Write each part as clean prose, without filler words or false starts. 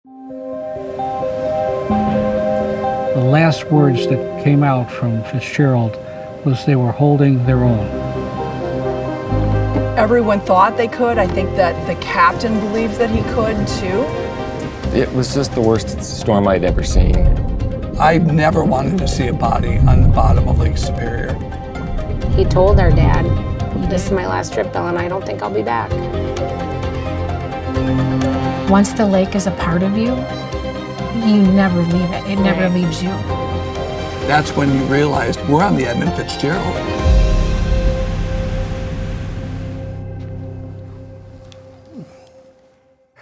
The last words that came out from Fitzgerald was they were holding their own. Everyone thought they could. I think that the captain believes that he could too. It was just the worst storm I'd ever seen. I never wanted to see a body on the bottom of Lake Superior. He told our dad, "This is my last trip, Bill, and I don't think I'll be back." Once the lake is a part of you, you never leave it. It never leaves you. That's when you realized we're on the Edmund Fitzgerald.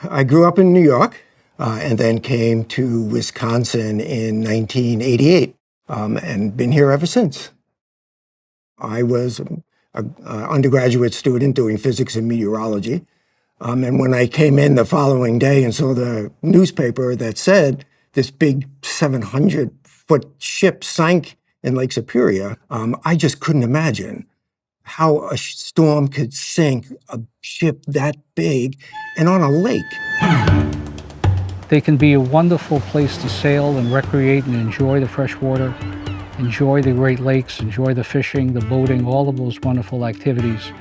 I grew up in New York and then came to Wisconsin in 1988 and been here ever since. I was an undergraduate student doing physics and meteorology. And when I came in the following day and saw the newspaper that said this big 700-foot ship sank in Lake Superior, I just couldn't imagine how a storm could sink a ship that big and on a lake. They can be a wonderful place to sail and recreate and enjoy the fresh water, enjoy the Great Lakes, enjoy the fishing, the boating, all of those wonderful activities.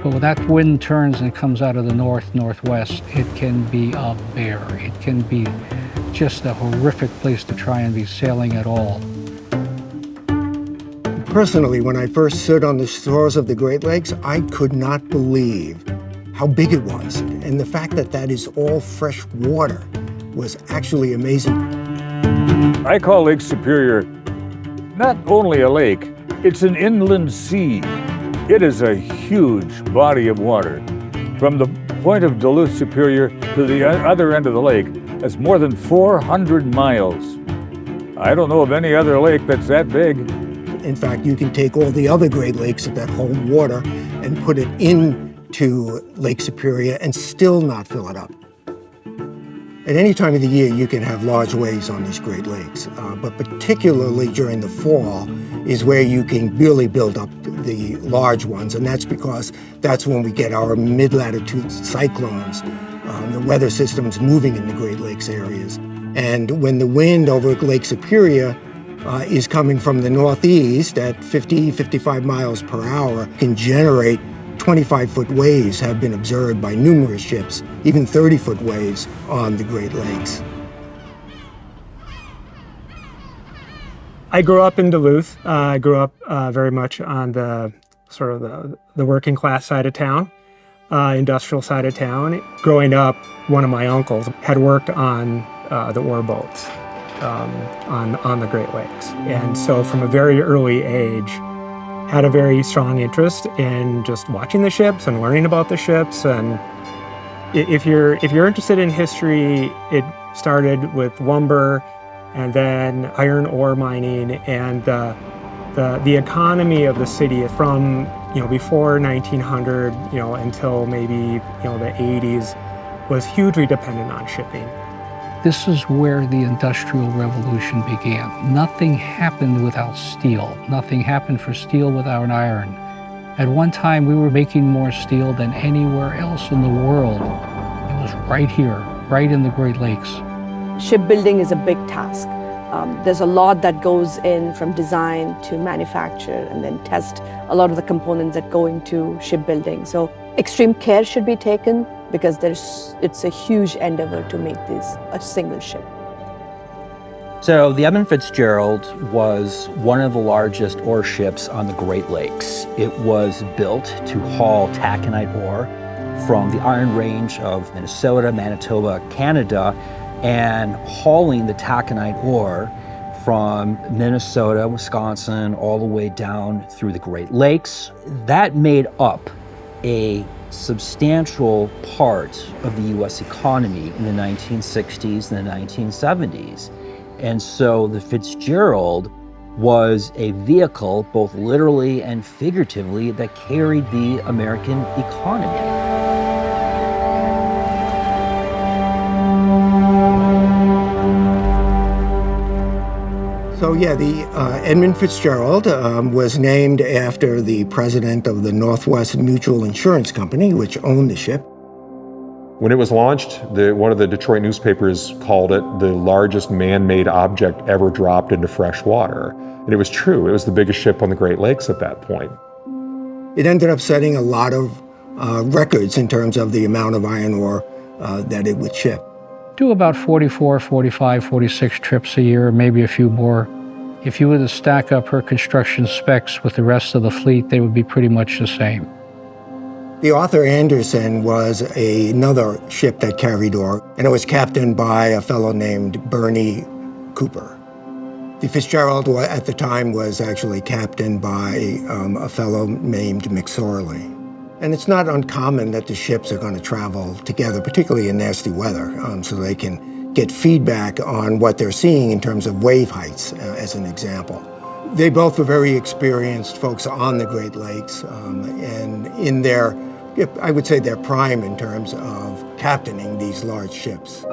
But when that wind turns and comes out of the northwest, it can be a bear. It can be just a horrific place to try and be sailing at all. Personally, when I first stood on the shores of the Great Lakes, I could not believe how big it was. And the fact that that is all fresh water was actually amazing. I call Lake Superior not only a lake, it's an inland sea. It is a huge body of water. From the point of Duluth Superior to the other end of the lake, that's more than 400 miles. I don't know of any other lake that's that big. In fact, you can take all the other Great Lakes that hold water and put it into Lake Superior and still not fill it up. At any time of the year, you can have large waves on these Great Lakes, but particularly during the fall is where you can really build up the large ones, and that's because that's when we get our mid-latitude cyclones, the weather systems moving in the Great Lakes areas. And when the wind over Lake Superior is coming from the northeast at 50, 55 miles per hour, can generate 25-foot waves have been observed by numerous ships, even 30-foot waves on the Great Lakes. I grew up in Duluth. I grew up very much on the sort of the working class side of town, industrial side of town. Growing up, one of my uncles had worked on the ore boats on the Great Lakes. And so from a very early age, had a very strong interest in just watching the ships and learning about the ships. And if you're interested in history, it started with lumber and then iron ore mining, and the economy of the city from before 1900 until maybe the 80s was hugely dependent on shipping. This is where the Industrial Revolution began. Nothing happened without steel. Nothing happened for steel without iron. At one time, we were making more steel than anywhere else in the world. It was right here, right in the Great Lakes. Shipbuilding is a big task. There's a lot that goes in from design to manufacture and then test a lot of the components that go into shipbuilding. So extreme care should be taken because it's a huge endeavor to make this a single ship. So the Edmund Fitzgerald was one of the largest ore ships on the Great Lakes. It was built to haul taconite ore from the Iron Range of Minnesota, Manitoba, Canada, and hauling the taconite ore from Minnesota, Wisconsin, all the way down through the Great Lakes. That made up a substantial part of the U.S. economy in the 1960s and the 1970s. And so the Fitzgerald was a vehicle, both literally and figuratively, that carried the American economy. So yeah, the Edmund Fitzgerald was named after the president of the Northwest Mutual Insurance Company, which owned the ship. When it was launched, one of the Detroit newspapers called it the largest man-made object ever dropped into fresh water. And it was true. It was the biggest ship on the Great Lakes at that point. It ended up setting a lot of records in terms of the amount of iron ore that it would ship. Do about 44, 45, 46 trips a year, maybe a few more. If you were to stack up her construction specs with the rest of the fleet, they would be pretty much the same. The Arthur Anderson was another ship that carried ore, and it was captained by a fellow named Bernie Cooper. The Fitzgerald at the time was actually captained by a fellow named McSorley. And it's not uncommon that the ships are going to travel together, particularly in nasty weather, so they can get feedback on what they're seeing in terms of wave heights, as an example. They both were very experienced folks on the Great Lakes, and in their, I would say, their prime in terms of captaining these large ships.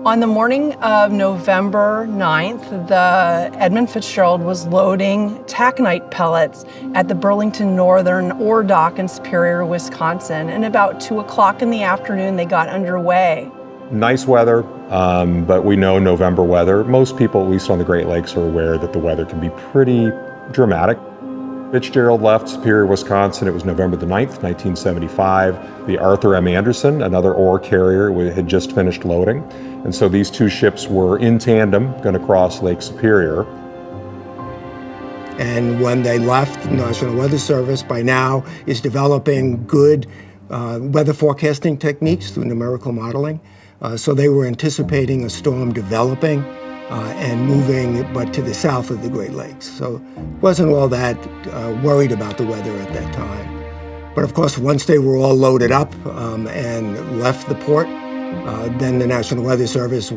On the morning of November 9th, the Edmund Fitzgerald was loading taconite pellets at the Burlington Northern ore dock in Superior, Wisconsin. And about 2 o'clock in the afternoon, they got underway. Nice weather, but we know November weather. Most people, at least on the Great Lakes, are aware that the weather can be pretty dramatic. Fitzgerald left Superior, Wisconsin. It was November the 9th, 1975. The Arthur M. Anderson, another ore carrier, had just finished loading. And so these two ships were in tandem, going to cross Lake Superior. And when they left, the National Weather Service by now is developing good weather forecasting techniques through numerical modeling. So they were anticipating a storm developing and moving, but to the south of the Great Lakes. So wasn't all that worried about the weather at that time. But of course, once they were all loaded up and left the port, then the National Weather Service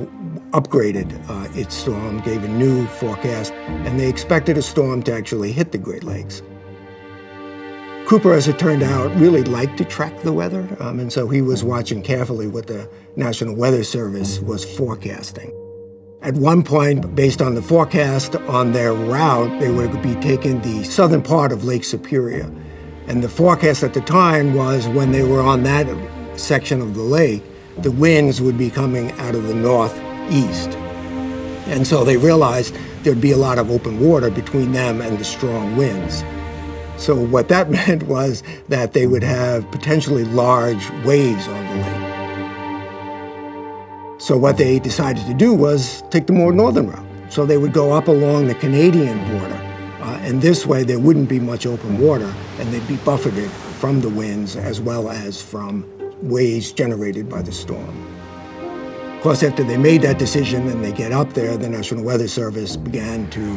upgraded its storm, gave a new forecast, and they expected a storm to actually hit the Great Lakes. Cooper, as it turned out, really liked to track the weather, and so he was watching carefully what the National Weather Service was forecasting. At one point, based on the forecast on their route, they would be taking the southern part of Lake Superior. And the forecast at the time was when they were on that section of the lake, the winds would be coming out of the northeast. And so they realized there'd be a lot of open water between them and the strong winds. So what that meant was that they would have potentially large waves on the lake. So what they decided to do was take the more northern route. So they would go up along the Canadian border, and this way there wouldn't be much open water, and they'd be buffeted from the winds as well as from waves generated by the storm. Of course, after they made that decision and they get up there, the National Weather Service began to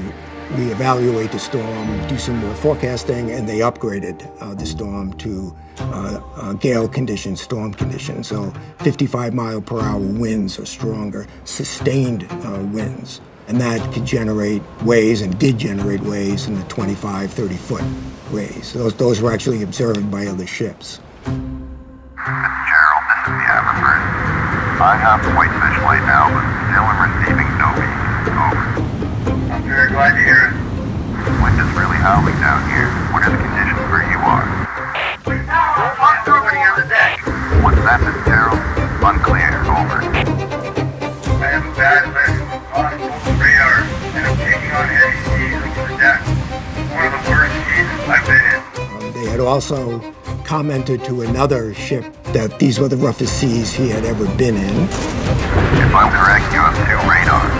reevaluate the storm, do some more forecasting, and they upgraded the storm to gale conditions, storm conditions. So 55-mile-per-hour winds or stronger, sustained winds. And that could generate waves, and did generate waves in the 25, 30-foot waves. Those were actually observed by other ships. Fitzgerald, this is the Haverford. I have the whitefish light now, but still am receiving no beacon. Over. I'm very glad to hear it. Wind is really howling down here. What are the conditions where you are? Nobody on the deck. What's that, Fitzgerald? Unclear. Over. I have a bad list on both radar, and I'm taking on heavy seas over the deck. One of the worst seas I've been in. They had also commented to another ship that these were the roughest seas he had ever been in. If I'm correct, you have two radars.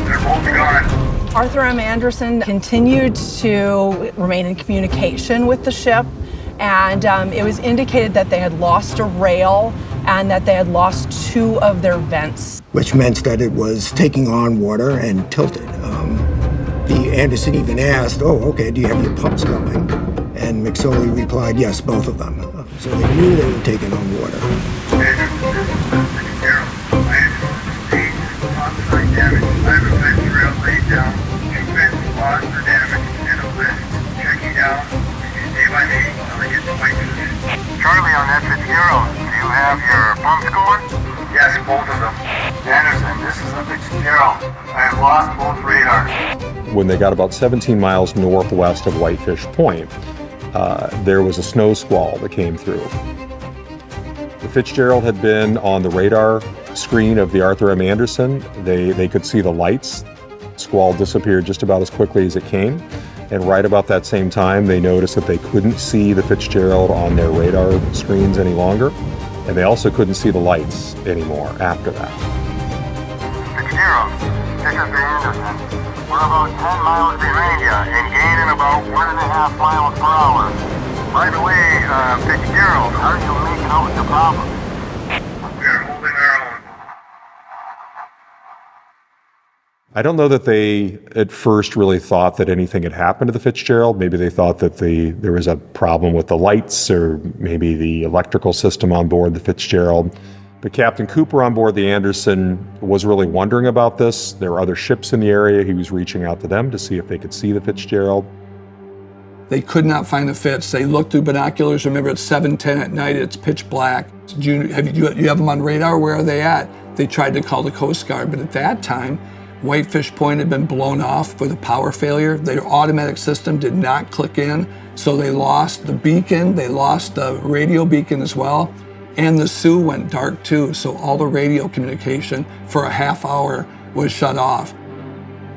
They're both gone. Arthur M. Anderson continued to remain in communication with the ship, and it was indicated that they had lost a rail and that they had lost two of their vents. Which meant that it was taking on water and tilted. The Anderson even asked, "Oh, okay, do you have your pumps going?" And McSorley replied, "Yes, both of them." So they knew they were taking on water. Charlie on that Fitzgerald, do you have your pumps going? Yes, both of them. Anderson, this is the Fitzgerald. I have lost both radars. When they got about 17 miles northwest of Whitefish Point, there was a snow squall that came through. The Fitzgerald had been on the radar screen of the Arthur M. Anderson. They could see the lights. Squall disappeared just about as quickly as it came. And right about that same time, they noticed that they couldn't see the Fitzgerald on their radar screens any longer. And they also couldn't see the lights anymore after that. Fitzgerald, this is the Anderson. We're about 10 miles behind you and gaining about 1.5 miles per hour. By the way, Fitzgerald, how are you making out with the problem? We're holding our own. I don't know that they at first really thought that anything had happened to the Fitzgerald. Maybe they thought that there was a problem with the lights or maybe the electrical system on board the Fitzgerald. But Captain Cooper on board the Anderson was really wondering about this. There were other ships in the area. He was reaching out to them to see if they could see the Fitzgerald. They could not find the Fitz. They looked through binoculars. Remember, it's 7:10 at night. It's pitch black. You have them on radar? Where are they at? They tried to call the Coast Guard, but at that time, Whitefish Point had been blown off with a power failure. Their automatic system did not click in, so they lost the beacon. They lost the radio beacon as well, and the Sioux went dark too, so all the radio communication for a half hour was shut off.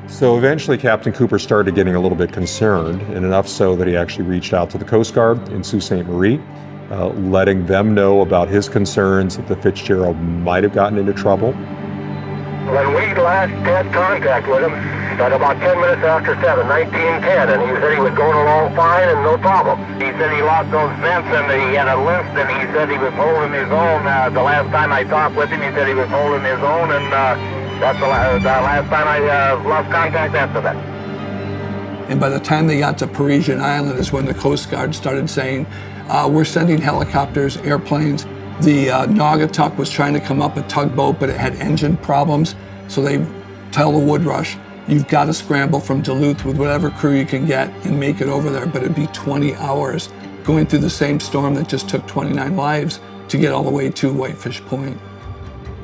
So eventually Captain Cooper started getting a little bit concerned, and enough so that he actually reached out to the Coast Guard in Sault Ste. Marie, letting them know about his concerns that the Fitzgerald might have gotten into trouble. When we last had contact with him, at about 10 minutes after 7, 1910, and he said he was going along fine and no problem. He said he lost those vents and he had a list, and he said he was holding his own. The last time I talked with him, he said he was holding his own, and that's the last time I lost contact after that. And by the time they got to Parisian Island is when the Coast Guard started saying, we're sending helicopters, airplanes. The Naugatuck was trying to come up a tugboat, but it had engine problems. So they tell the Woodrush, you've got to scramble from Duluth with whatever crew you can get and make it over there. But it'd be 20 hours going through the same storm that just took 29 lives to get all the way to Whitefish Point.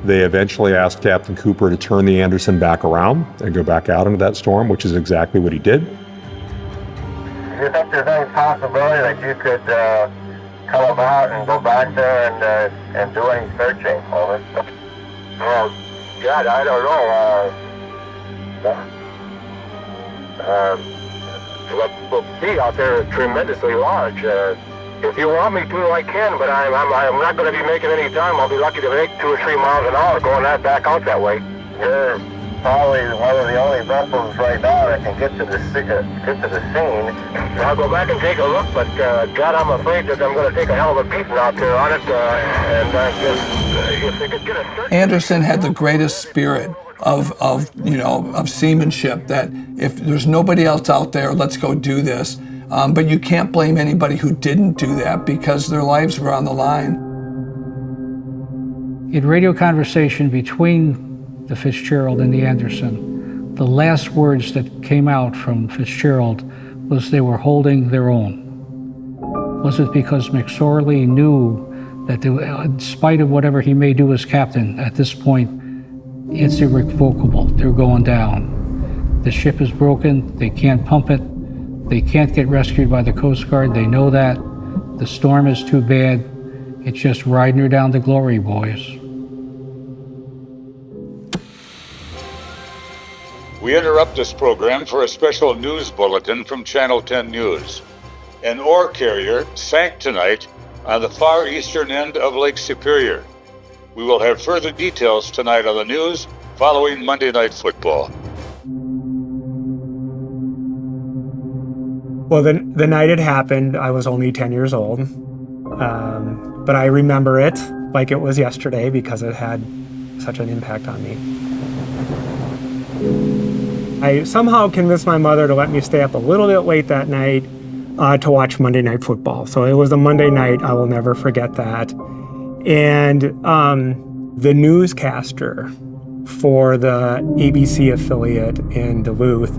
They eventually asked Captain Cooper to turn the Anderson back around and go back out into that storm, which is exactly what he did. Do you think there's any possibility that you could come about and go back there and do any searching? Over. God, I don't know. The sea out there is tremendously large. If you want me to, I can, but I'm not going to be making any time. I'll be lucky to make 2 or 3 miles an hour going back out that way. You're probably one of the only vessels right now that can get to the scene. I'll go back and take a look, but God, I'm afraid that I'm going to take a hell of a beating out there on it. If they could get a Anderson had the greatest spirit of seamanship, that if there's nobody else out there, let's go do this. But you can't blame anybody who didn't do that because their lives were on the line. In radio conversation between the Fitzgerald and the Anderson, the last words that came out from Fitzgerald was they were holding their own. Was it because McSorley knew that in spite of whatever he may do as captain, at this point, it's irrevocable. They're going down. The ship is broken. They can't pump it. They can't get rescued by the Coast Guard. They know that. The storm is too bad. It's just riding her down to glory, boys. We interrupt this program for a special news bulletin from Channel 10 News. An ore carrier sank tonight on the far eastern end of Lake Superior. We will have further details tonight on the news following Monday Night Football. Well, the night it happened, I was only 10 years old. But I remember it like it was yesterday because it had such an impact on me. I somehow convinced my mother to let me stay up a little bit late that night to watch Monday Night Football. So it was a Monday night. I will never forget that. And the newscaster for the ABC affiliate in Duluth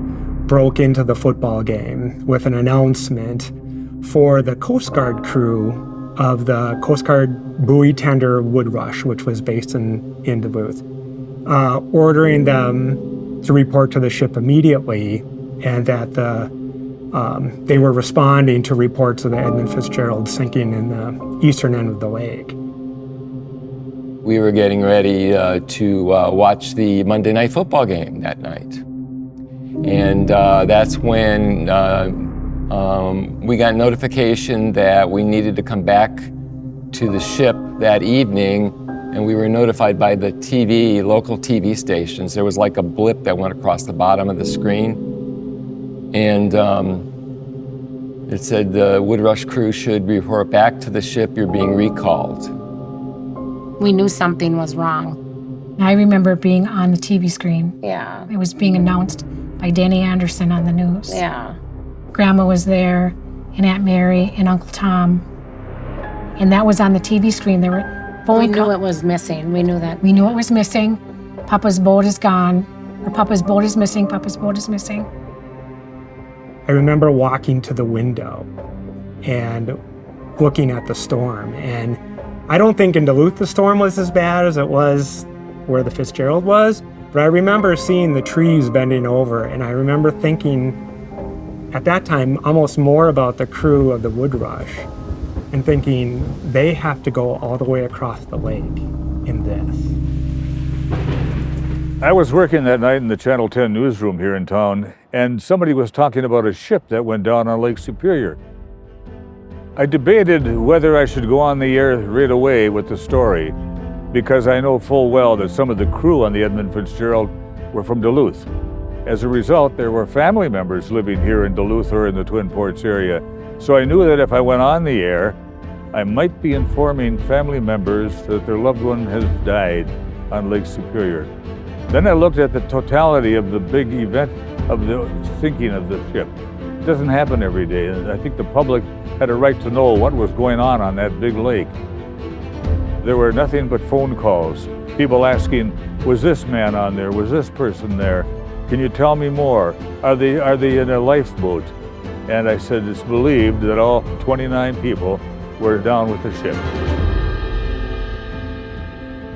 broke into the football game with an announcement for the Coast Guard crew of the Coast Guard buoy tender Woodrush, which was based in Duluth, ordering them to report to the ship immediately, and that they were responding to reports of the Edmund Fitzgerald sinking in the eastern end of the lake. We were getting ready to watch the Monday Night Football game that night. And that's when we got notification that we needed to come back to the ship that evening, and we were notified by the local TV stations. There was like a blip that went across the bottom of the screen, and it said the Woodrush crew should report back to the ship, you're being recalled. We knew something was wrong. I remember it being on the TV screen. Yeah. It was being announced by Danny Anderson on the news. Yeah. Grandma was there, and Aunt Mary, and Uncle Tom. And that was on the TV screen. There were phone We knew it was missing. We knew that. We knew it was missing. Papa's boat is gone. Or Papa's boat is missing. Papa's boat is missing. I remember walking to the window and looking at the storm. And I don't think in Duluth the storm was as bad as it was where the Fitzgerald was, but I remember seeing the trees bending over, and I remember thinking at that time almost more about the crew of the Woodrush and thinking they have to go all the way across the lake in this. I was working that night in the Channel 10 newsroom here in town, and somebody was talking about a ship that went down on Lake Superior. I debated whether I should go on the air right away with the story, because I know full well that some of the crew on the Edmund Fitzgerald were from Duluth. As a result, there were family members living here in Duluth or in the Twin Ports area. So I knew that if I went on the air, I might be informing family members that their loved one has died on Lake Superior. Then I looked at the totality of the big event of the sinking of the ship. It doesn't happen every day, and I think the public had a right to know what was going on that big lake. There were nothing but phone calls, people asking, was this man on there? Was this person there? Can you tell me more? Are they in a lifeboat? And I said, it's believed that all 29 people were down with the ship.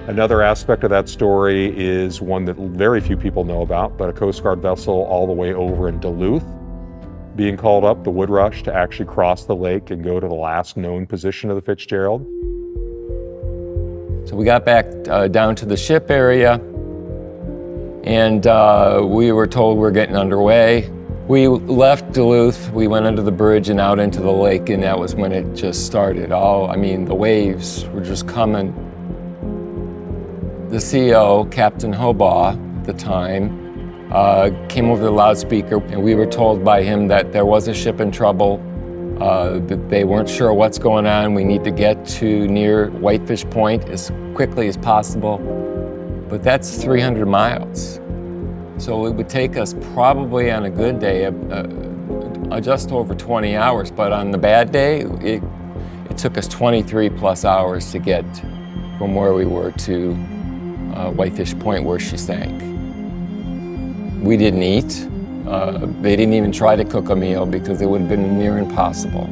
Another aspect of that story is one that very few people know about, but a Coast Guard vessel all the way over in Duluth being called up, the Woodrush, to actually cross the lake and go to the last known position of the Fitzgerald. So we got back down to the ship area, and we were told we're getting underway. We left Duluth, we went under the bridge and out into the lake, and that was when it just started. The waves were just coming. The CO, Captain Hobaugh at the time, came over the loudspeaker, and we were told by him that there was a ship in trouble, that they weren't sure what's going on. We need to get to near Whitefish Point as quickly as possible, but that's 300 miles. So it would take us probably on a good day, just over 20 hours, but on the bad day, it took us 23 plus hours to get from where we were to Whitefish Point where she sank. We didn't eat. They didn't even try to cook a meal because it would have been near impossible.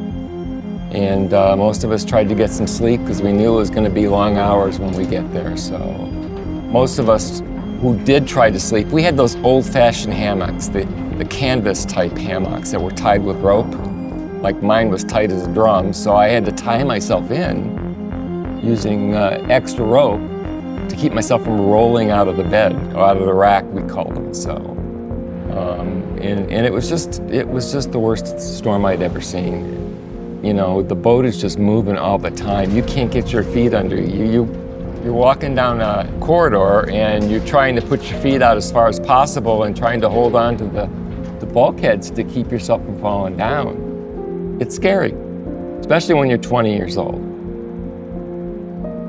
And most of us tried to get some sleep because we knew it was going to be long hours when we get there. So most of us who did try to sleep, we had those old-fashioned hammocks, the canvas type hammocks that were tied with rope. Like mine was tight as a drum, so I had to tie myself in using extra rope to keep myself from rolling out of the bed, or out of the rack, we called them. So, and it was just the worst storm I'd ever seen. You know, the boat is just moving all the time. You can't get your feet under you. You're walking down a corridor and you're trying to put your feet out as far as possible and trying to hold on to the bulkheads to keep yourself from falling down. It's scary, especially when you're 20 years old.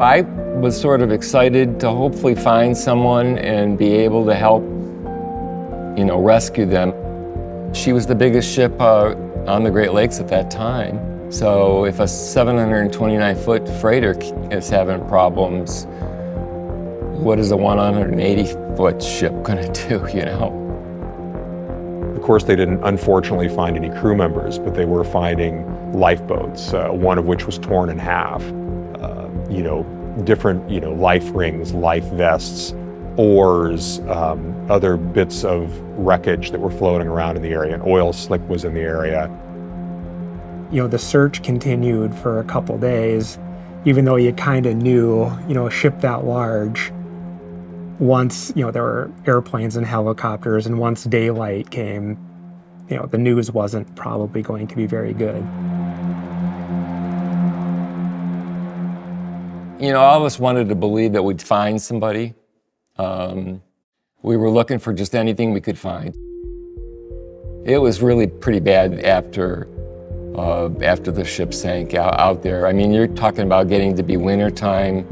I was sort of excited to hopefully find someone and be able to help, rescue them. She was the biggest ship on the Great Lakes at that time. So if a 729-foot freighter is having problems, what is a 180-foot ship going to do, Of course, they didn't unfortunately find any crew members, but they were finding lifeboats, one of which was torn in half. Different, life rings, life vests, oars, other bits of wreckage that were floating around in the area. An oil slick was in the area. The search continued for a couple days. even though you kind of knew, a ship that large, once, there were airplanes and helicopters, and once daylight came, the news wasn't probably going to be very good. All of us wanted to believe that we'd find somebody. We were looking for just anything we could find. It was really pretty bad after the ship sank out there. I mean, you're talking about getting to be wintertime,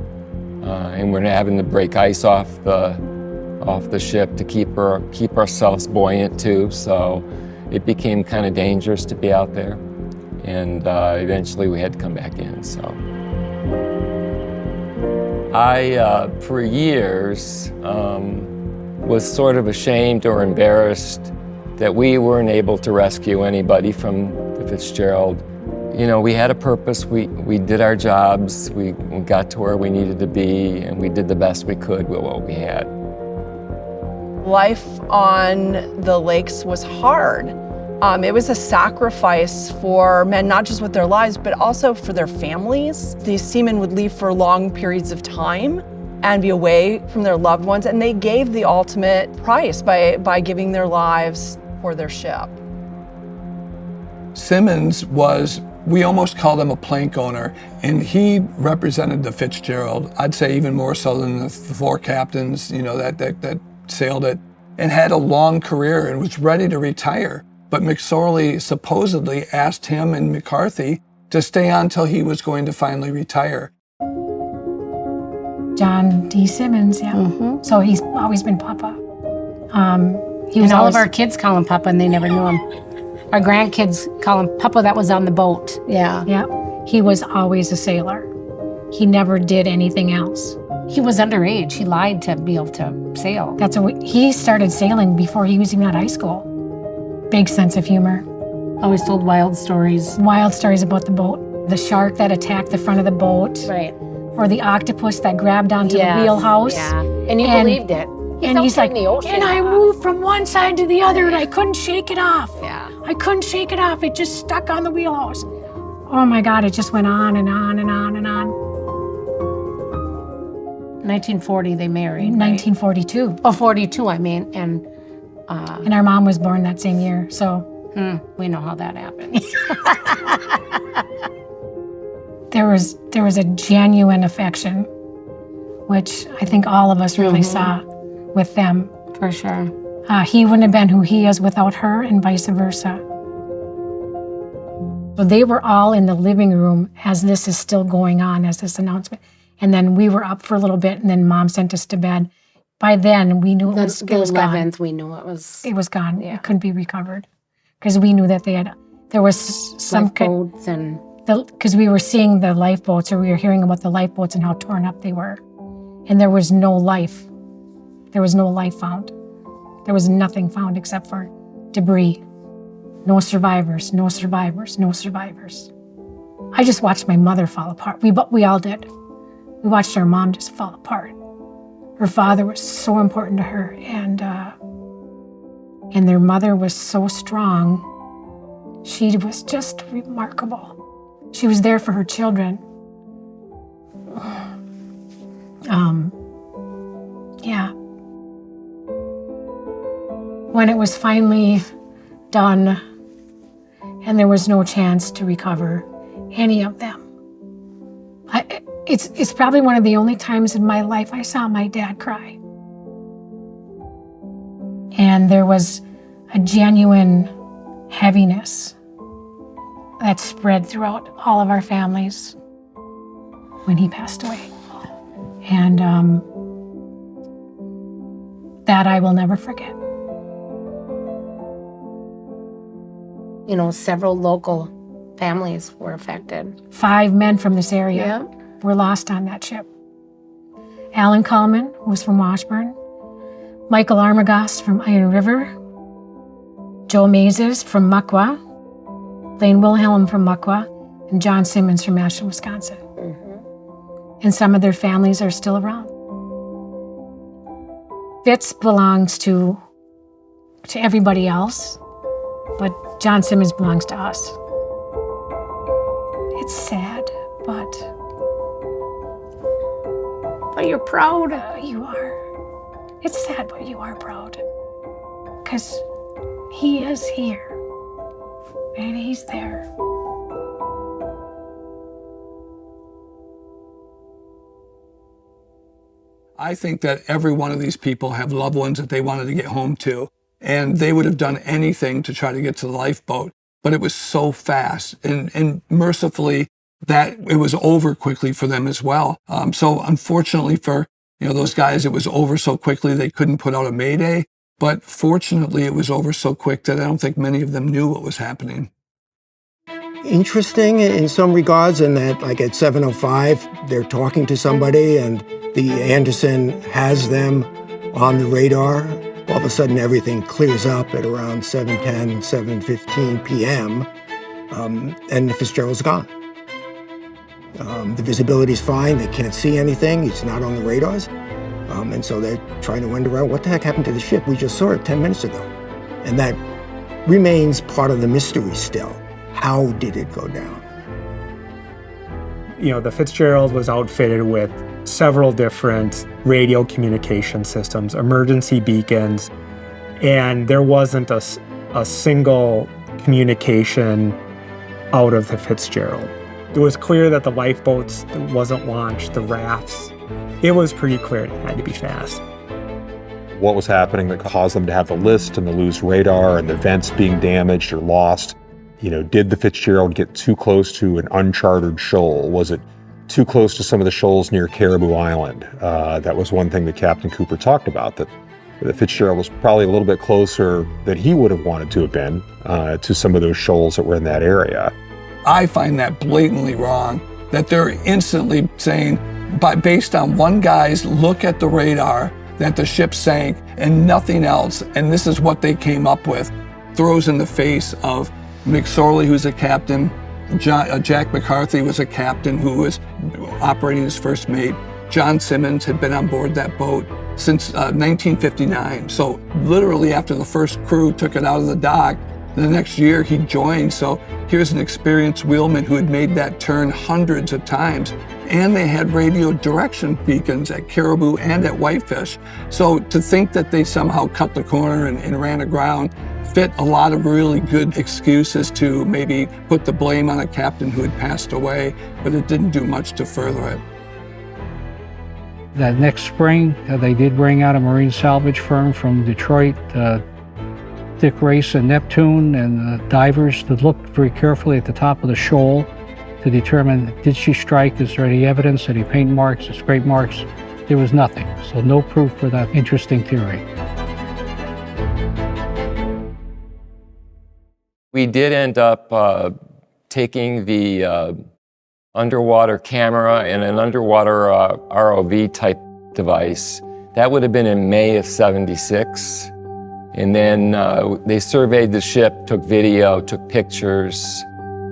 and we're having to break ice off the ship to keep ourselves buoyant too. So it became kind of dangerous to be out there, and eventually we had to come back in. So I, for years, was sort of ashamed or embarrassed that we weren't able to rescue anybody from the Fitzgerald. We had a purpose, we did our jobs, we got to where we needed to be, and we did the best we could with what we had. Life on the lakes was hard. It was a sacrifice for men, not just with their lives, but also for their families. These seamen would leave for long periods of time and be away from their loved ones, and they gave the ultimate price by giving their lives for their ship. Simmons was, we almost called him a plank owner, and he represented the Fitzgerald, I'd say even more so than the four captains, that sailed it, and had a long career and was ready to retire. But McSorley supposedly asked him and McCarthy to stay on till he was going to finally retire. John D. Simmons, yeah. Mm-hmm. So he's always been Papa. He was all of our kids call him Papa, and they never knew him. Our grandkids call him Papa that was on the boat. Yeah. Yeah. He was always a sailor. He never did anything else. He was underage. He lied to be able to sail. He started sailing before he was even at high school. Big sense of humor. Always told wild stories. Wild stories about the boat. The shark that attacked the front of the boat. Right. Or the octopus that grabbed onto the wheelhouse. Yeah. And he believed it. He's like, and I moved from one side to the other and I couldn't shake it off. Yeah. I couldn't shake it off. It just stuck on the wheelhouse. Oh my God, it just went on and on and on and on. 1940 they married. 1942. Right? Oh, 42, I mean. And our mom was born that same year, so. We know how that happens. There was a genuine affection, which I think all of us really saw with them. For sure. He wouldn't have been who he is without her, and vice versa. So they were all in the living room as this is still going on, as this announcement. And then we were up for a little bit, and then Mom sent us to bed. By then, we knew it was gone. The 11th, we knew it was. It was gone. Yeah. It couldn't be recovered. Because we knew that there was some lifeboats and. Because we were seeing the lifeboats, or we were hearing about the lifeboats and how torn up they were. And there was no life. There was no life found. There was nothing found except for debris. No survivors, no survivors, no survivors. I just watched my mother fall apart. We all did. We watched our mom just fall apart. Her father was so important to her, and their mother was so strong. She was just remarkable. She was there for her children. Yeah. When it was finally done and there was no chance to recover any of them, it's probably one of the only times in my life I saw my dad cry. And there was a genuine heaviness that spread throughout all of our families when he passed away. And that I will never forget. Several local families were affected. 5 men from this area were lost on that ship. Alan Coleman, who was from Washburn, Michael Armagost from Iron River, Joe Mazes from Muckwa, Lane Wilhelm from Muckwa, and John Simmons from Ashland, Wisconsin. And some of their families are still around. Fitz belongs to everybody else, but John Simmons belongs to us. It's sad, but But you're proud. You are. It's sad, but you are proud. Because he is here. And he's there. I think that every one of these people have loved ones that they wanted to get home to, and they would have done anything to try to get to the lifeboat. But it was so fast, and mercifully, that it was over quickly for them as well. So unfortunately for those guys, it was over so quickly they couldn't put out a mayday. But fortunately, it was over so quick that I don't think many of them knew what was happening. Interesting in some regards in that, like at 7:05, they're talking to somebody and the Anderson has them on the radar. All of a sudden, everything clears up at around 7:10, 7:15 p.m., and Fitzgerald's gone. The visibility's fine. They can't see anything. It's not on the radars. And so they're trying to wonder, what the heck happened to the ship? We just saw it 10 minutes ago. And that remains part of the mystery still. How did it go down? The Fitzgerald was outfitted with several different radio communication systems, emergency beacons, and there wasn't a single communication out of the Fitzgerald. It was clear that the lifeboats wasn't launched, the rafts. It was pretty clear it had to be fast. What was happening that caused them to have the list and to lose radar and the vents being damaged or lost? Did the Fitzgerald get too close to an uncharted shoal? Was it too close to some of the shoals near Caribou Island? That was one thing that Captain Cooper talked about, that the Fitzgerald was probably a little bit closer than he would have wanted to have been to some of those shoals that were in that area. I find that blatantly wrong, that they're instantly saying, based on one guy's look at the radar, that the ship sank and nothing else, and this is what they came up with, throws in the face of McSorley, who's a captain. Jack McCarthy was a captain who was operating as first mate. John Simmons had been on board that boat since 1959. So literally after the first crew took it out of the dock, the next year he joined. So here's an experienced wheelman who had made that turn hundreds of times. And they had radio direction beacons at Caribou and at Whitefish. So to think that they somehow cut the corner and ran aground fit a lot of really good excuses to maybe put the blame on a captain who had passed away, but it didn't do much to further it. That next spring, they did bring out a marine salvage firm from Detroit, Dick Race and Neptune, and divers that looked very carefully at the top of the shoal to determine, did she strike? Is there any evidence, any paint marks, scrape marks? There was nothing, so no proof for that interesting theory. We did end up taking the underwater camera and an underwater ROV type device. That would have been in May of '76. And then they surveyed the ship, took video, took pictures,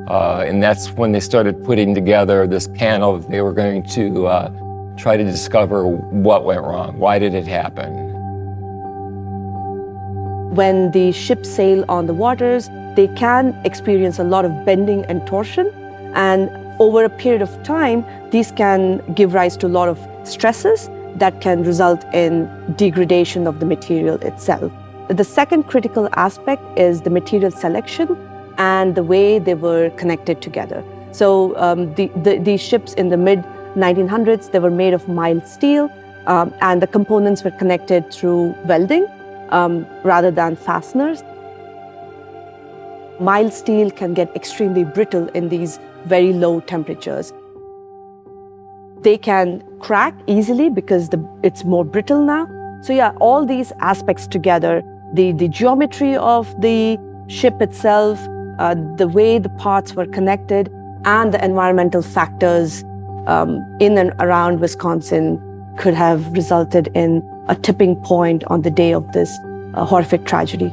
and that's when they started putting together this panel. They were going to try to discover what went wrong. Why did it happen? When the ships sail on the waters, they can experience a lot of bending and torsion, and over a period of time, these can give rise to a lot of stresses that can result in degradation of the material itself. The second critical aspect is the material selection and the way they were connected together. So these ships in the mid-1900s, they were made of mild steel, and the components were connected through welding rather than fasteners. Mild steel can get extremely brittle in these very low temperatures. They can crack easily because it's more brittle now. So yeah, all these aspects together, the geometry of the ship itself, the way the parts were connected, and the environmental factors in and around Wisconsin could have resulted in a tipping point on the day of this horrific tragedy.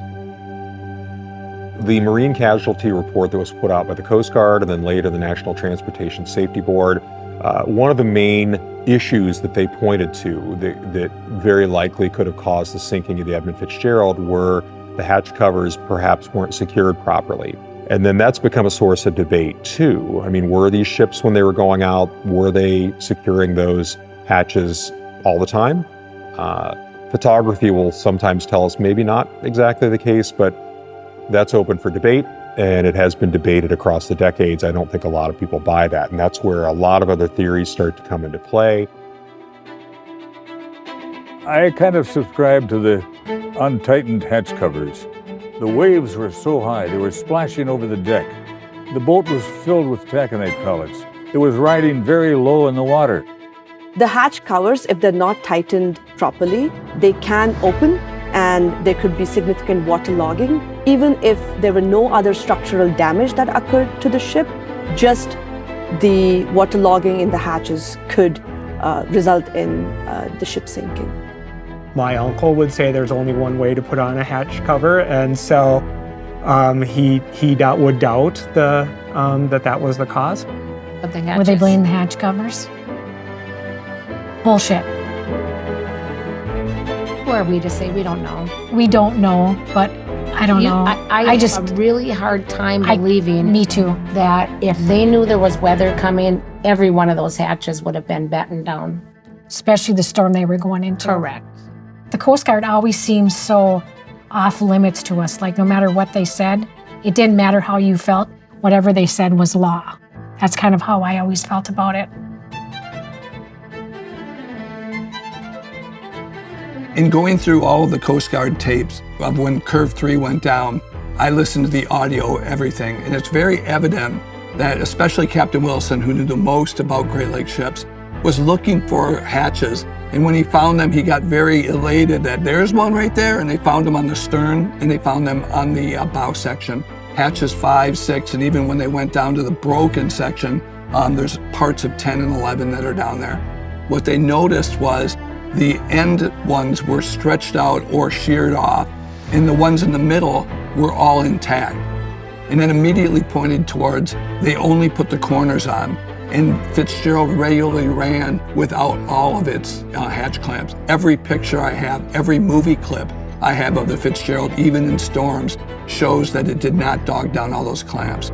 The marine casualty report that was put out by the Coast Guard and then later the National Transportation Safety Board, one of the main issues that they pointed to that very likely could have caused the sinking of the Edmund Fitzgerald were the hatch covers perhaps weren't secured properly. And then that's become a source of debate too. I mean, were these ships when they were going out, were they securing those hatches all the time. Photography will sometimes tell us maybe not exactly the case, but that's open for debate, and it has been debated across the decades. I don't think a lot of people buy that, and that's where a lot of other theories start to come into play. I kind of subscribe to the untightened hatch covers. The waves were so high, they were splashing over the deck. The boat was filled with taconite pellets. It was riding very low in the water. The hatch covers, if they're not tightened properly, they can open and there could be significant waterlogging. Even if there were no other structural damage that occurred to the ship, just the waterlogging in the hatches could result in the ship sinking. My uncle would say there's only one way to put on a hatch cover, and so he would doubt that was the cause. Would they blame the hatch covers? Bullshit. Who are we to say? We don't know. We don't know, but I don't know. I just have a really hard time believing. Me too. That if they knew there was weather coming, every one of those hatches would have been battened down. Especially the storm they were going into. Correct. The Coast Guard always seems so off limits to us. Like no matter what they said, it didn't matter how you felt. Whatever they said was law. That's kind of how I always felt about it. In going through all of the Coast Guard tapes of when Curve 3 went down, I listened to the audio, everything, and it's very evident that especially Captain Wilson, who knew the most about Great Lakes ships, was looking for hatches. And when he found them, he got very elated that there's one right there, and they found them on the stern, and they found them on the bow section. Hatches 5, 6, and even when they went down to the broken section, there's parts of 10 and 11 that are down there. What they noticed was the end ones were stretched out or sheared off, and the ones in the middle were all intact. And then immediately pointed towards, they only put the corners on, and Fitzgerald regularly ran without all of its hatch clamps. Every picture I have, every movie clip I have of the Fitzgerald, even in storms, shows that it did not dog down all those clamps.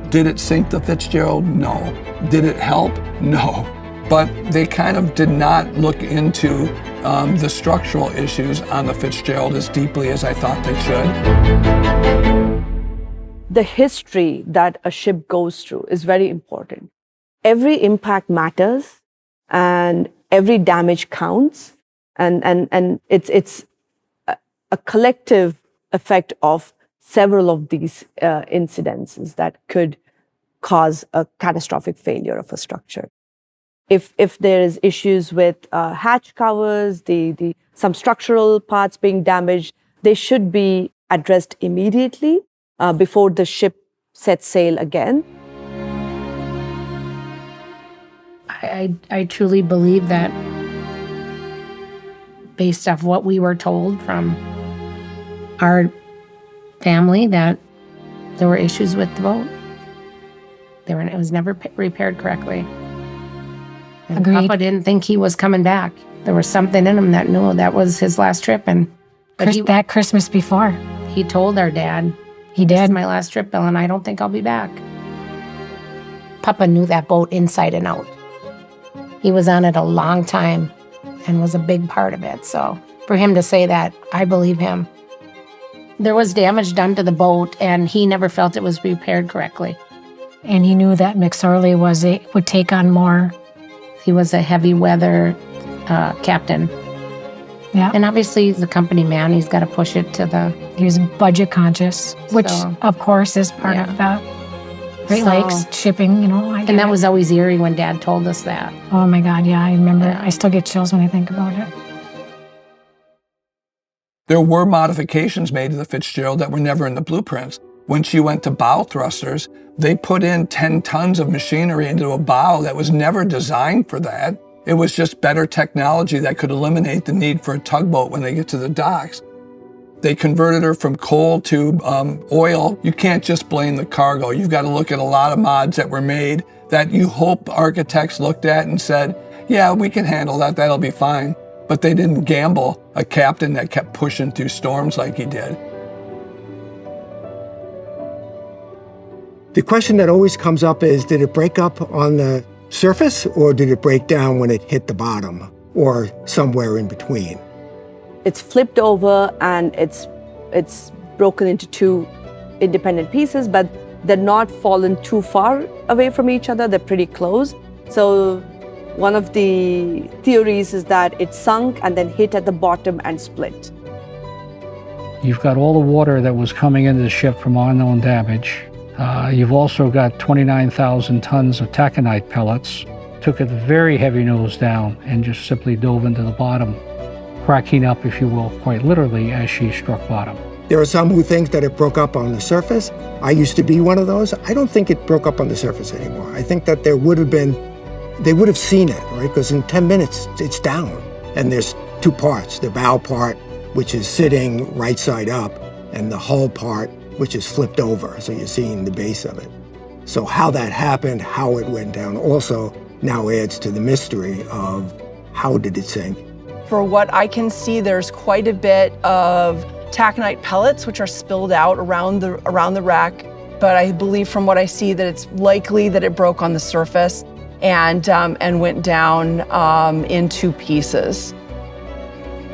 Did it sink the Fitzgerald? No. Did it help? No. But they kind of did not look into the structural issues on the Fitzgerald as deeply as I thought they should. The history that a ship goes through is very important. Every impact matters and every damage counts, and it's a collective effect of several of these incidences that could cause a catastrophic failure of a structure. If there is issues with hatch covers, some structural parts being damaged, they should be addressed immediately before the ship sets sail again. I truly believe that based off what we were told from our family that there were issues with the boat. It was never repaired correctly. And Agreed. Papa didn't think he was coming back. There was something in him that knew that was his last trip. That Christmas before. He told our dad, he did. "This is my last trip, Bill, and I don't think I'll be back." Papa knew that boat inside and out. He was on it a long time and was a big part of it. So for him to say that, I believe him. There was damage done to the boat, and he never felt it was repaired correctly. And he knew that McSorley would take on more. He was a heavy weather captain. Yeah. And obviously he's a company man. He's got to push it to the... He was budget conscious, which of course is part of the Great Lakes shipping, And that was always eerie when Dad told us that. Oh my God, yeah, I remember. I still get chills when I think about it. There were modifications made to the Fitzgerald that were never in the blueprints. When she went to bow thrusters, they put in 10 tons of machinery into a bow that was never designed for that. It was just better technology that could eliminate the need for a tugboat when they get to the docks. They converted her from coal to oil. You can't just blame the cargo. You've got to look at a lot of mods that were made that you hope architects looked at and said, yeah, we can handle that, that'll be fine. But they didn't gamble a captain that kept pushing through storms like he did. The question that always comes up is, did it break up on the surface or did it break down when it hit the bottom? or somewhere in between. It's flipped over and it's broken into two independent pieces, but they're not fallen too far away from each other. They're pretty close. So one of the theories is that it sunk and then hit at the bottom and split. You've got all the water that was coming into the ship from unknown damage. You've also got 29,000 tons of taconite pellets. Took a very heavy nose down and just simply dove into the bottom, cracking up, if you will, quite literally as she struck bottom. There are some who think that it broke up on the surface. I used to be one of those. I don't think it broke up on the surface anymore. I think that they would have seen it, right? Because in 10 minutes, it's down. And there's two parts, the bow part, which is sitting right side up, and the hull part, which is flipped over. So you're seeing the base of it. So how that happened, how it went down also now adds to the mystery of how did it sink. For what I can see, there's quite a bit of taconite pellets which are spilled out around the wreck, but I believe from what I see that it's likely that it broke on the surface and went down in two pieces.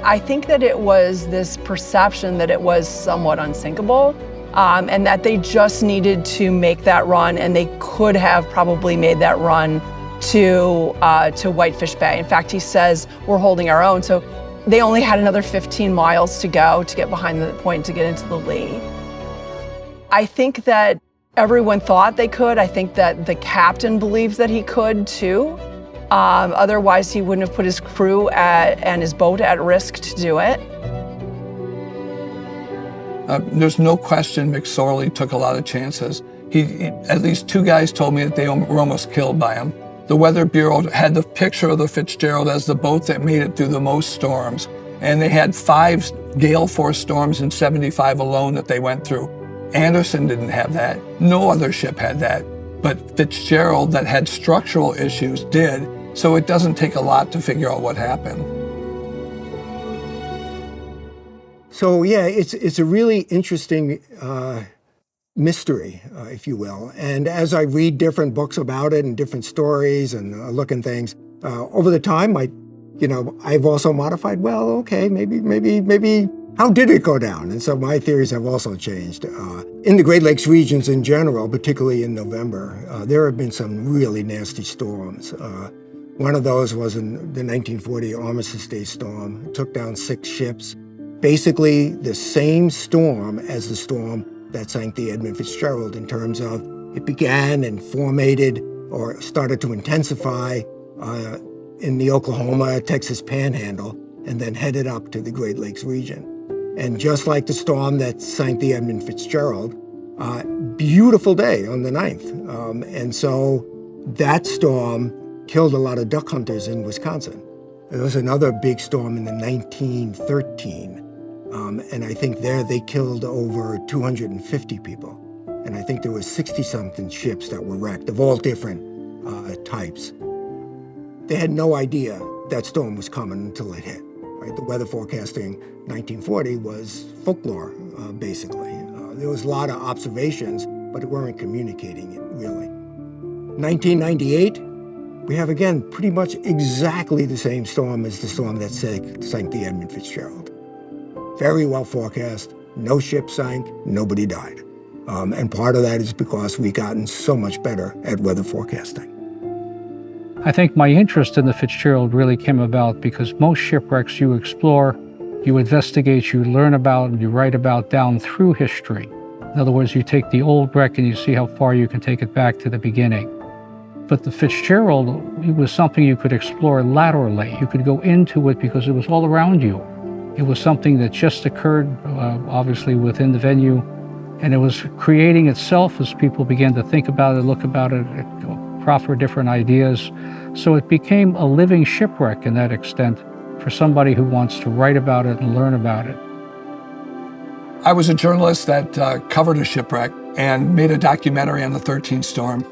I think that it was this perception that it was somewhat unsinkable, and that they just needed to make that run, and they could have probably made that run to Whitefish Bay. In fact, he says we're holding our own. So they only had another 15 miles to go to get behind the point to get into the lee. I think that everyone thought they could. I think that the captain believes that he could too. Otherwise, he wouldn't have put his crew and his boat at risk to do it. There's no question McSorley took a lot of chances. At least two guys told me that they were almost killed by him. The Weather Bureau had the picture of the Fitzgerald as the boat that made it through the most storms. And they had 5 gale force storms in 75 alone that they went through. Anderson didn't have that. No other ship had that. But Fitzgerald, that had structural issues, did. So it doesn't take a lot to figure out what happened. So yeah, it's a really interesting mystery, if you will. And as I read different books about it and different stories and look at things, over the time, I've also modified, well, okay, maybe, how did it go down? And so my theories have also changed. In the Great Lakes regions in general, particularly in November, there have been some really nasty storms. One of those was in the 1940 Armistice Day storm. It took down 6 ships. Basically the same storm as the storm that sank the Edmund Fitzgerald, in terms of it began and formated or started to intensify in the Oklahoma, Texas Panhandle, and then headed up to the Great Lakes region. And just like the storm that sank the Edmund Fitzgerald, beautiful day on the 9th. And so that storm killed a lot of duck hunters in Wisconsin. There was another big storm in the 1913. And I think there they killed over 250 people. And I think there were 60-something ships that were wrecked of all different types. They had no idea that storm was coming until it hit. Right? The weather forecasting 1940 was folklore, basically. There was a lot of observations, but it weren't communicating it, really. 1998, we have, again, pretty much exactly the same storm as the storm that sank the Edmund Fitzgerald. Very well forecast, no ship sank, nobody died. And part of that is because we've gotten so much better at weather forecasting. I think my interest in the Fitzgerald really came about because most shipwrecks you explore, you investigate, you learn about, and you write about down through history. In other words, you take the old wreck and you see how far you can take it back to the beginning. But the Fitzgerald, it was something you could explore laterally. You could go into it because it was all around you. It was something that just occurred, obviously, within the venue, and it was creating itself as people began to think about it, look about it, proffer different ideas. So it became a living shipwreck in that extent for somebody who wants to write about it and learn about it. I was a journalist that covered a shipwreck and made a documentary on the 13th storm.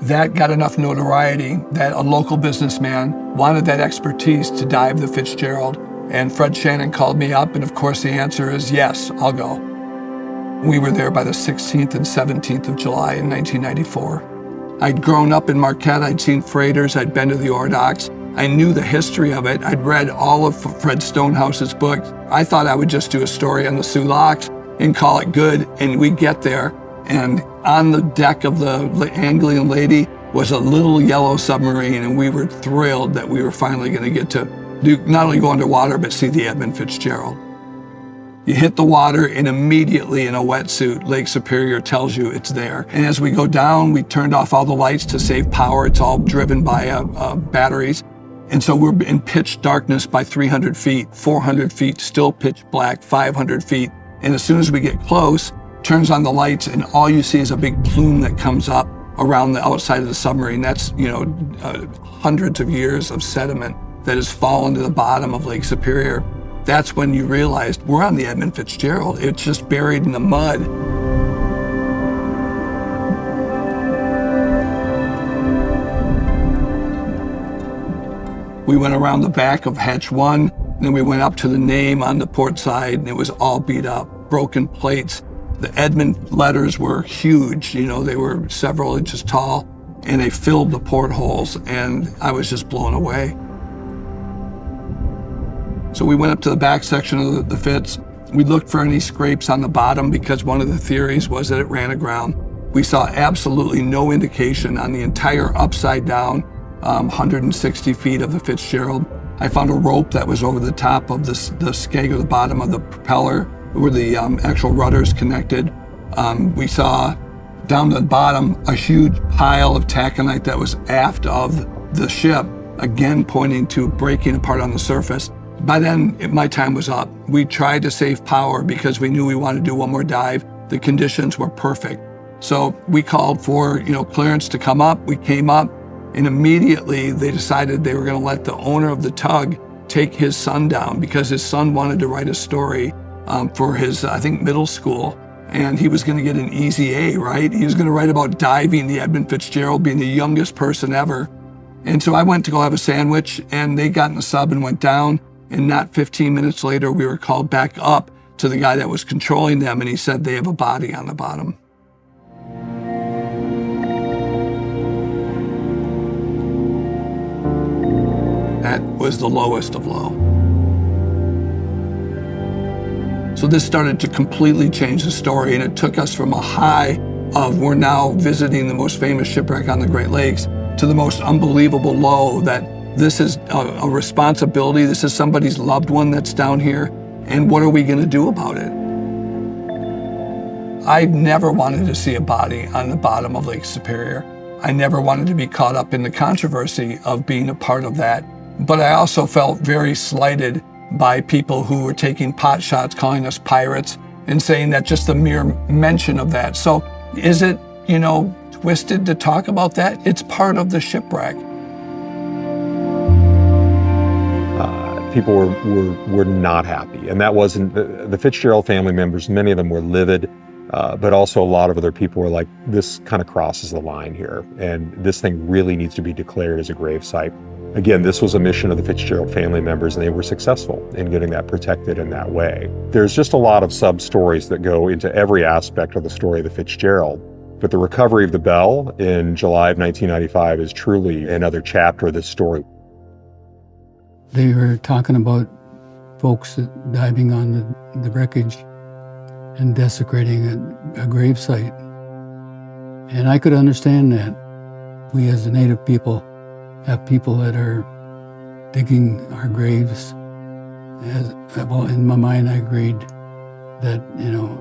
That got enough notoriety that a local businessman wanted that expertise to dive the Fitzgerald. And Fred Shannon called me up, and of course the answer is yes, I'll go. We were there by the 16th and 17th of July in 1994. I'd grown up in Marquette, I'd seen freighters, I'd been to the ore docks. I knew the history of it. I'd read all of Fred Stonehouse's books. I thought I would just do a story on the Sioux Locks and call it good. And we get there, and on the deck of the Anglian Lady was a little yellow submarine, and we were thrilled that we were finally going to get to not only go underwater, but see the Edmund Fitzgerald. You hit the water, and immediately in a wetsuit, Lake Superior tells you it's there. And as we go down, we turned off all the lights to save power. It's all driven by batteries. And so we're in pitch darkness by 300 feet, 400 feet, still pitch black, 500 feet. And as soon as we get close, turns on the lights, and all you see is a big plume that comes up around the outside of the submarine. That's, hundreds of years of sediment that has fallen to the bottom of Lake Superior. That's when you realized we're on the Edmund Fitzgerald. It's just buried in the mud. We went around the back of hatch 1, and then we went up to the name on the port side, and it was all beat up, broken plates. The Edmund letters were huge, they were several inches tall, and they filled the portholes, and I was just blown away. So we went up to the back section of the Fitz. We looked for any scrapes on the bottom because one of the theories was that it ran aground. We saw absolutely no indication on the entire upside down 160 feet of the Fitzgerald. I found a rope that was over the top of the skeg or the bottom of the propeller where the actual rudders connected. We saw down the bottom a huge pile of taconite that was aft of the ship, again pointing to breaking apart on the surface. By then, my time was up. We tried to save power because we knew we wanted to do one more dive. The conditions were perfect. So we called for, clearance to come up. We came up, and immediately they decided they were going to let the owner of the tug take his son down because his son wanted to write a story for his, I think, middle school. And he was going to get an easy A, right? He was going to write about diving the Edmund Fitzgerald, being the youngest person ever. And so I went to go have a sandwich, and they got in the sub and went down. And not 15 minutes later, we were called back up to the guy that was controlling them, and he said they have a body on the bottom. That was the lowest of low. So this started to completely change the story, and it took us from a high of we're now visiting the most famous shipwreck on the Great Lakes to the most unbelievable low that this is a responsibility. This is somebody's loved one that's down here. And what are we going to do about it? I never wanted to see a body on the bottom of Lake Superior. I never wanted to be caught up in the controversy of being a part of that. But I also felt very slighted by people who were taking pot shots, calling us pirates, and saying that just the mere mention of that. So is it, twisted to talk about that? It's part of the shipwreck. People were not happy, and that wasn't the Fitzgerald family members. Many of them were livid, but also a lot of other people were like, this kind of crosses the line here, and this thing really needs to be declared as a gravesite. Again, this was a mission of the Fitzgerald family members, and they were successful in getting that protected in that way. There's just a lot of sub-stories that go into every aspect of the story of the Fitzgerald, but the recovery of the Belle in July of 1995 is truly another chapter of this story. They were talking about folks diving on the wreckage and desecrating a gravesite. And I could understand that. We as the Native people have people that are digging our graves. Well, in my mind, I agreed that,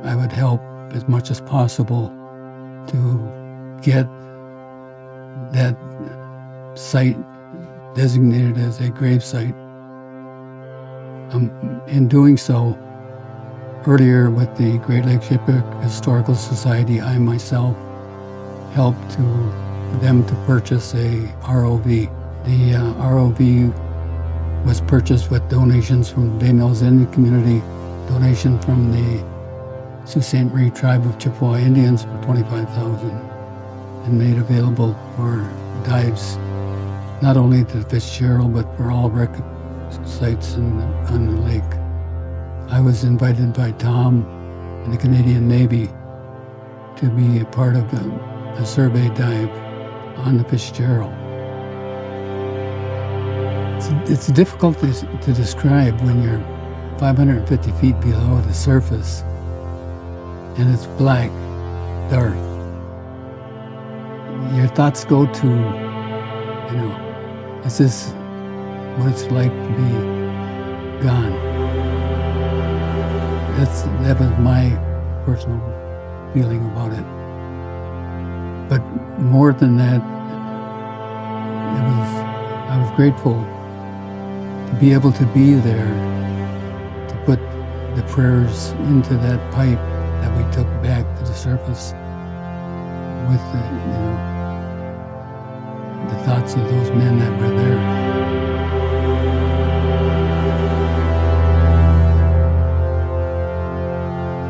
I would help as much as possible to get that site designated as a gravesite. In doing so, earlier with the Great Lakes Shipwreck Historical Society, I myself helped them to purchase a ROV. The ROV was purchased with donations from the Bay Mills Indian community, donation from the Sault Ste. Marie tribe of Chippewa Indians for $25,000, and made available for dives, not only to Fitzgerald, but for all wreck sites on the lake. I was invited by Tom and the Canadian Navy to be a part of a survey dive on the Fitzgerald. It's difficult to describe when you're 550 feet below the surface and it's black, dark. Your thoughts go to, is this what it's like to be gone? That was my personal feeling about it. But more than that, I was grateful to be able to be there, to put the prayers into that pipe that we took back to the surface with the thoughts of those men that were there.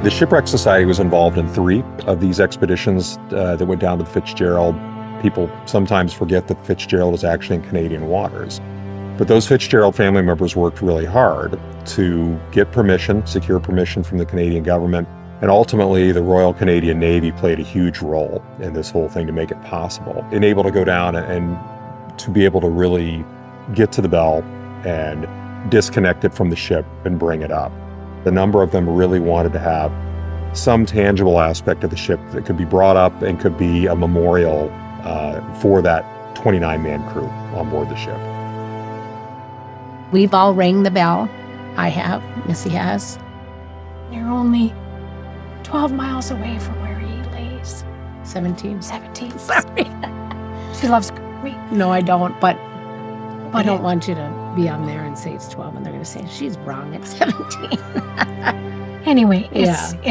The Shipwrecks Society was involved in 3 of these expeditions that went down to the Fitzgerald. People sometimes forget that Fitzgerald is actually in Canadian waters. But those Fitzgerald family members worked really hard to get permission, secure permission from the Canadian government, and ultimately the Royal Canadian Navy played a huge role in this whole thing to make it possible. And able to go down and to be able to really get to the bell and disconnect it from the ship and bring it up. The number of them really wanted to have some tangible aspect of the ship that could be brought up and could be a memorial for that 29-man crew on board the ship. We've all rang the bell. I have, Missy has. You're only 12 miles away from where he lays. 17. 17, sorry. She loves me. No, I don't, but I don't want you to be on there and say it's 12 and they're going to say she's wrong, it's 17. Anyway, it's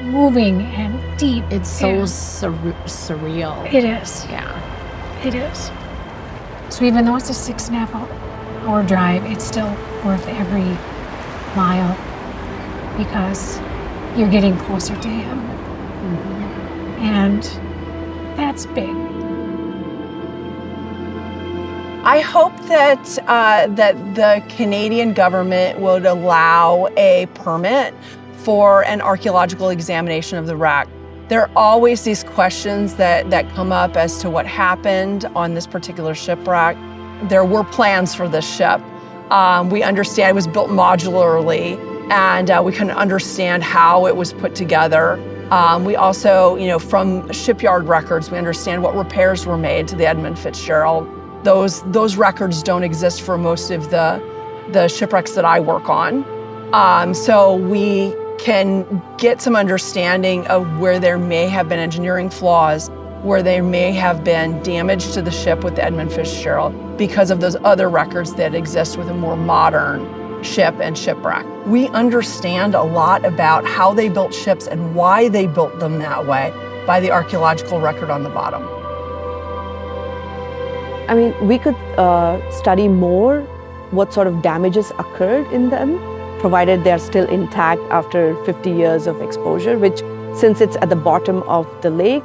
moving and deep. It's so surreal. It is. Yeah. It is. So even though it's a 6.5 hour drive, it's still worth every mile because you're getting closer to him. Mm-hmm. And that's big. I hope that that the Canadian government would allow a permit for an archaeological examination of the wreck. There are always these questions that come up as to what happened on this particular shipwreck. There were plans for this ship. We understand it was built modularly, and we can understand how it was put together. We also, from shipyard records, we understand what repairs were made to the Edmund Fitzgerald. Those records don't exist for most of the shipwrecks that I work on. So we can get some understanding of where there may have been engineering flaws, where there may have been damage to the ship with the Edmund Fitzgerald because of those other records that exist with a more modern ship and shipwreck. We understand a lot about how they built ships and why they built them that way by the archaeological record on the bottom. I mean, we could study more what sort of damages occurred in them, provided they're still intact after 50 years of exposure, which, since it's at the bottom of the lake,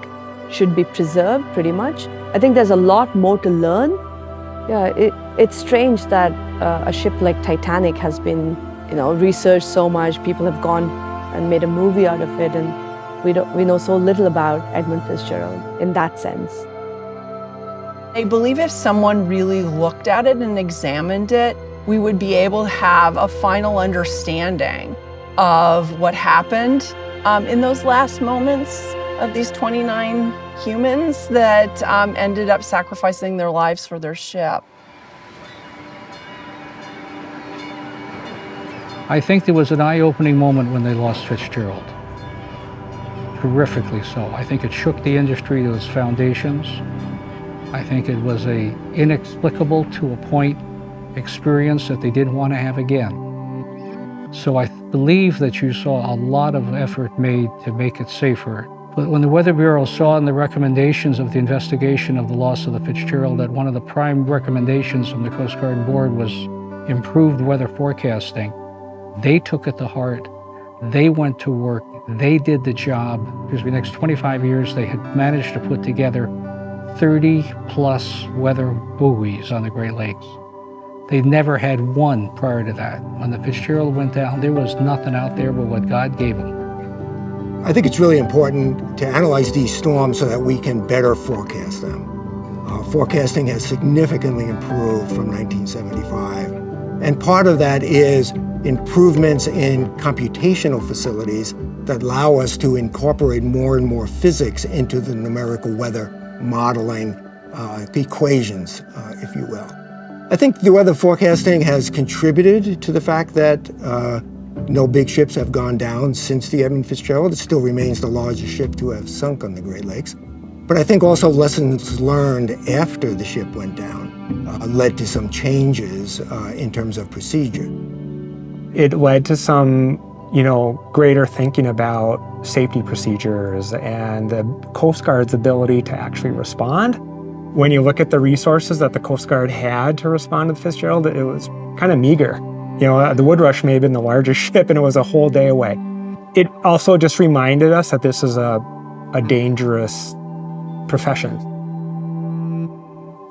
should be preserved pretty much. I think there's a lot more to learn. Yeah, it's strange that a ship like Titanic has been, researched so much. People have gone and made a movie out of it, and we know so little about Edmund Fitzgerald in that sense. I believe if someone really looked at it and examined it, we would be able to have a final understanding of what happened in those last moments of these 29 humans that ended up sacrificing their lives for their ship. I think there was an eye-opening moment when they lost Fitzgerald. Terrifically so. I think it shook the industry to its foundations. I think it was a inexplicable to a point experience that they didn't want to have again. So I believe that you saw a lot of effort made to make it safer. But when the Weather Bureau saw in the recommendations of the investigation of the loss of the Fitzgerald that one of the prime recommendations from the Coast Guard Board was improved weather forecasting, they took it to heart. They went to work. They did the job. Because for the next 25 years, they had managed to put together 30-plus weather buoys on the Great Lakes. They'd never had one prior to that. When the Fitzgerald went down, there was nothing out there but what God gave them. I think it's really important to analyze these storms so that we can better forecast them. Forecasting has significantly improved from 1975. And part of that is improvements in computational facilities that allow us to incorporate more and more physics into the numerical weather modeling, the equations, if you will. I think the weather forecasting has contributed to the fact that no big ships have gone down since the Edmund Fitzgerald. It still remains the largest ship to have sunk on the Great Lakes. But I think also lessons learned after the ship went down led to some changes in terms of procedure. It led to some, greater thinking about safety procedures and the Coast Guard's ability to actually respond. When you look at the resources that the Coast Guard had to respond to the Fitzgerald, it was kind of meager. The Woodrush may have been the largest ship and it was a whole day away. It also just reminded us that this is a dangerous profession.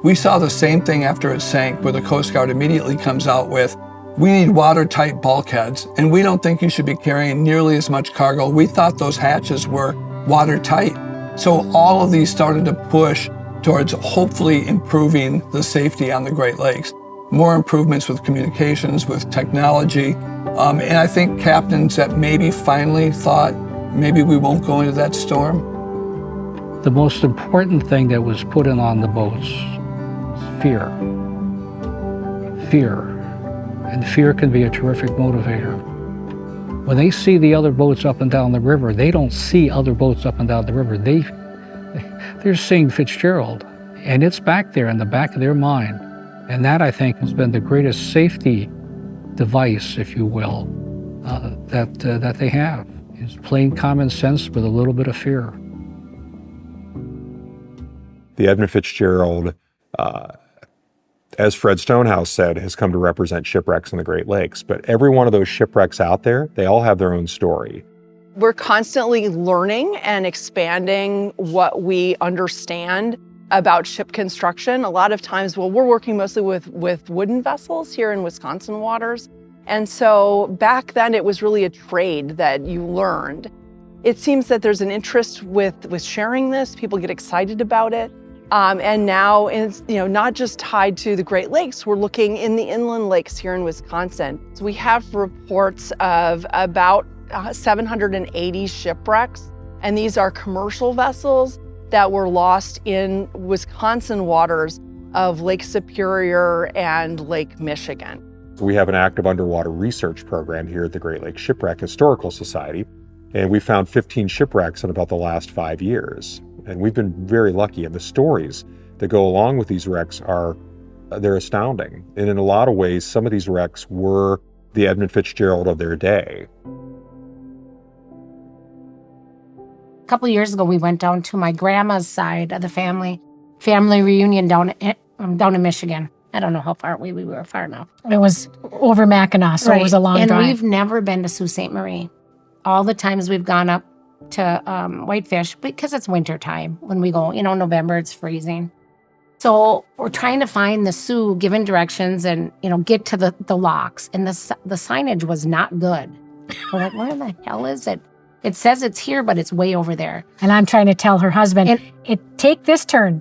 We saw the same thing after it sank, where the Coast Guard immediately comes out with, we need watertight bulkheads, and we don't think you should be carrying nearly as much cargo. We thought those hatches were watertight. So all of these started to push towards hopefully improving the safety on the Great Lakes. More improvements with communications, with technology. And I think captains that maybe finally thought, maybe we won't go into that storm. The most important thing that was put in on the boats is fear. Fear. And fear can be a terrific motivator. When they see the other boats up and down the river, they don't see other boats up and down the river. They're seeing Fitzgerald, and it's back there in the back of their mind. And that, I think, has been the greatest safety device, if you will, that they have, is plain common sense with a little bit of fear. The Edmund Fitzgerald, as Fred Stonehouse said, has come to represent shipwrecks in the Great Lakes. But every one of those shipwrecks out there, they all have their own story. We're constantly learning and expanding what we understand about ship construction. A lot of times, we're working mostly with wooden vessels here in Wisconsin waters. And so back then, it was really a trade that you learned. It seems that there's an interest with sharing this. People get excited about it. And now it's not just tied to the Great Lakes. We're looking in the inland lakes here in Wisconsin. So we have reports of about 780 shipwrecks, and these are commercial vessels that were lost in Wisconsin waters of Lake Superior and Lake Michigan. We have an active underwater research program here at the Great Lakes Shipwreck Historical Society, and we found 15 shipwrecks in about the last 5 years. And we've been very lucky, and the stories that go along with these wrecks they're astounding. And in a lot of ways, some of these wrecks were the Edmund Fitzgerald of their day. A couple of years ago, we went down to my grandma's side of the family reunion down in Michigan. I don't know how far we were far enough. It was over Mackinac, so it was a long drive. And we've never been to Sault Ste. Marie. All the times we've gone up to Whitefish, because it's winter time when we go, November, it's freezing. So we're trying to find the Sioux, given directions, and, get to the locks. And the signage was not good. We're like, where the hell is it? It says it's here, but it's way over there. And I'm trying to tell her husband, take this turn.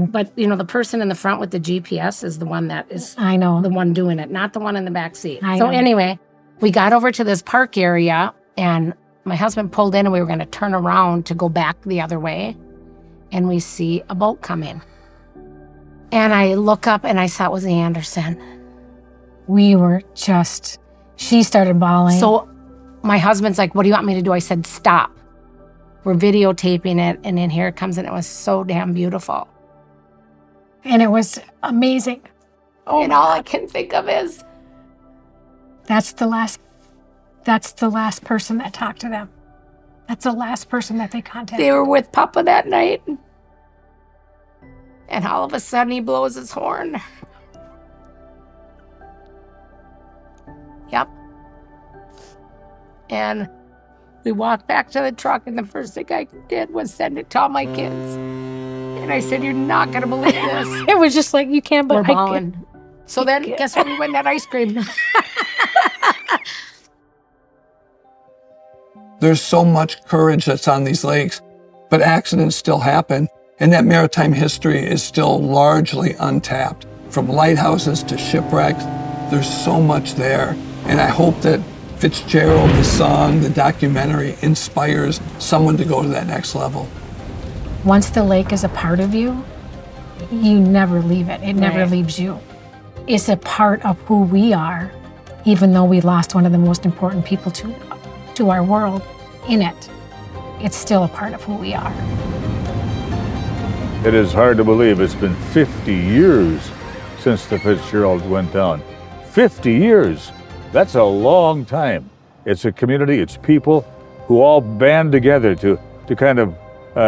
But, the person in the front with the GPS is the one that is I know the one doing it, not the one in the back seat. I know. Anyway, we got over to this park area, and my husband pulled in, and we were going to turn around to go back the other way. And we see a boat come in. And I look up, and I saw it was the Anderson. She started bawling. So my husband's like, what do you want me to do? I said, stop. We're videotaping it, and then here it comes, and it was so damn beautiful. And it was amazing. And all I can think of is, that's the last person that talked to them. That's the last person that they contacted. They were with Papa that night. And all of a sudden, he blows his horn. Yep. And we walked back to the truck, and the first thing I did was send it to all my kids. And I said, you're not going to believe this. It was just like, you can't believe We're bawling. So then, guess what? We went and got ice cream. There's so much courage that's on these lakes, but accidents still happen. And that maritime history is still largely untapped. From lighthouses to shipwrecks, there's so much there. And I hope that Fitzgerald, the song, the documentary inspires someone to go to that next level. Once the lake is a part of you, you never leave it. It never Right. leaves you. It's a part of who we are, even though we lost one of the most important people to our world in it. It's still a part of who we are. It is hard to believe it's been 50 years since the Fitzgerald went down. 50 years! That's a long time. It's a community, it's people who all band together to kind of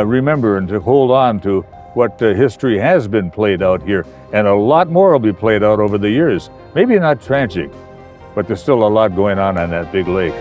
remember and to hold on to what history has been played out here. And a lot more will be played out over the years. Maybe not tragic, but there's still a lot going on that big lake.